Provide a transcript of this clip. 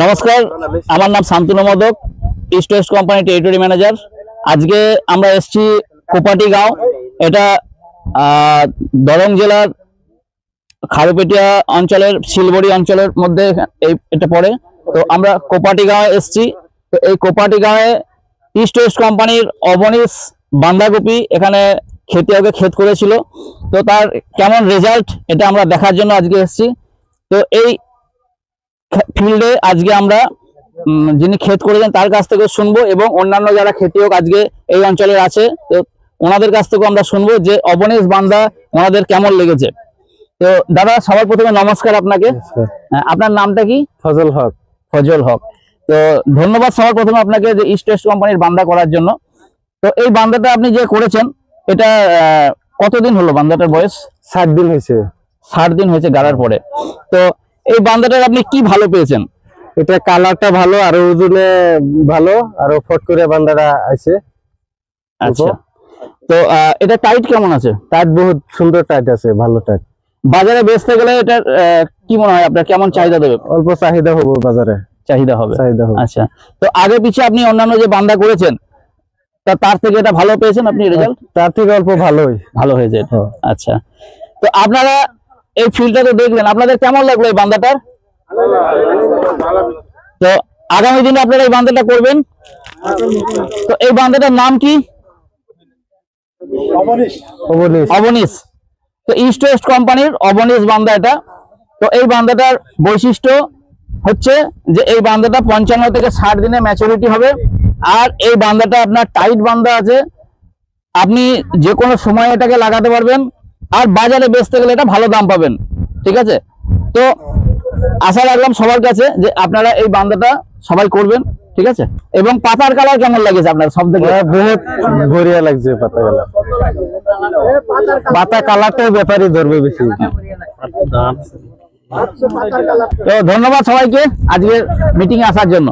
নমস্কার, আমার নাম Shantanu modak, east West company territory manager. আজকে আমরা এসেছি কোপাটি গাঁও, এটা দরং জেলার খারুপেটিয়া অঞ্চলের শিলবড়ি অঞ্চলের মধ্যে এটা পড়ে। তো আমরা কোপাটি গাঁয়ে এসেছি। তো এই কোপাটি গাঁয়ে ইস্ট ওয়েস্ট কোম্পানির অবনীশ বাঁধাকপি এখানে ক্ষেত করেছিল। তো তার কেমন রেজাল্ট এটা আমরা দেখার জন্য আজকে এসেছি। তো এই ফিল্ডে আজকে আমরা যিনি ক্ষেত করেছেন তার কাছ থেকে শুনবো, এবং অন্যান্য যারা খেতিয়ক আজকে এই অঞ্চলের আছে তো ওনাদের কাছ থেকে আমরা শুনবো যে অবনীশ বান্দা ওনাদের কেমন লেগেছে। তো দাদা, সবার প্রথমে নমস্কার আপনাকে। আপনার নামটা কি? ফজল হক। ফজল হক। তো ধন্যবাদ সবার প্রথমে আপনাকে যে ইস্ট ওয়েস্ট কোম্পানির বান্দা করার জন্য। তো এই বান্দাটা আপনি যে করেছেন এটা কতদিন হলো? বান্দাটার বয়স 60 দিন হয়েছে। 60 দিন হয়েছে গাড়ার পরে। তো এই বান্দাটার আপনি কি ভালো পেয়েছেন? এটা কালারটা ভালো, আর ওজনে ভালো, আর ফট করে বান্দাটা আছে। আচ্ছা, তো এটা টাইট কেমন আছে? টাইট বহুত সুন্দর টাইট আছে, ভালো টাইট। বাজারে বেচতে গেলে এটা কি মনে হয় আপনার কেমন চাহিদা দেবে? অল্প চাহিদা হবে বাজারে, চাহিদা হবে। আচ্ছা, তো আগে পিছে আপনি অন্যান্য যে বান্দা করেছেন তার থেকে এটা ভালো পেয়েছেন আপনি রেজাল্ট? তার থেকে অল্প ভালো হয়েছে। আচ্ছা, তো আপনারা এই ফিল্ডটা তো দেখলেন, আপনাদের কেমন লাগলো এই বান্দাটার? তো আগামী দিনে আপনারা এই বান্দাটা করবেন। তো এই বান্দাটার নাম কি? অবনীশ। তো ইস্ট ওয়েস্ট কোম্পানির অবনীশ বান্দা এটা। তো এই বান্দাটার বৈশিষ্ট্য হচ্ছে যে এই বান্দাটা 55 থেকে 60 দিনে ম্যাচুরিটি হবে। আর এই বান্দাটা আপনার টাইট বান্দা আছে, আপনি যে কোনো সময় এটাকে লাগাতে পারবেন, আর বাজারে বেচতে গেলে এটা ভালো দাম পাবেন। ঠিক আছে, তো আশা রাখলাম সবার কাছে যে আপনারা এই বান্দাটা সবাই করবেন। ঠিক আছে, এবং পাতার কালার কেমন লাগেছে আপনার? সব থেকে বহুত বড়িয়া লাগছে পাতা কালার। পাতা কালারটাই ব্যাপারই ধরবে বেশি। তো ধন্যবাদ সবাইকে আজকের মিটিং এ আসার জন্য।